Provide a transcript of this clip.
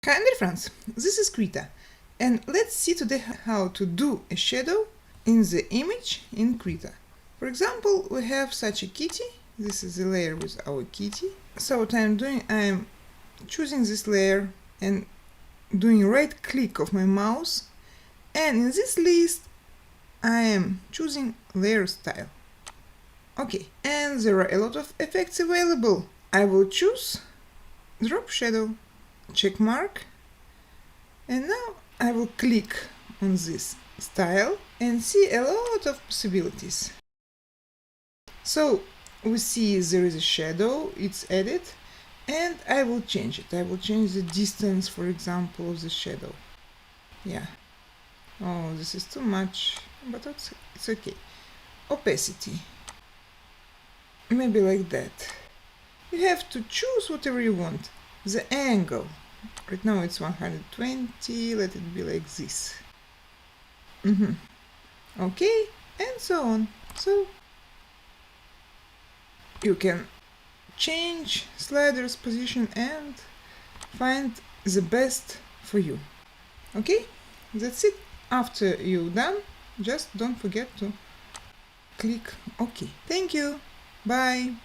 Hi dear friends, this is Krita, and let's see today how to do a shadow in the image in Krita. For example, we have such a kitty. This is a layer with our kitty. So what I'm doing, I'm choosing this layer and doing right click of my mouse, and in this list I am choosing layer style. Okay, and there are a lot of effects available. I will choose drop shadow, check mark, and now I will click on this style and see a lot of possibilities. So we see there is a shadow, it's added, and I will change it. I will change the distance, for example, of the shadow. Yeah. Oh, this is too much, but it's okay. Opacity. Maybe like that. You have to choose whatever you want. The angle. Right now it's 120, let it be like this. Okay, and so on. So you can change sliders position and find the best for you. Okay, that's it. After you're done, just don't forget to click OK. Thank you. Bye.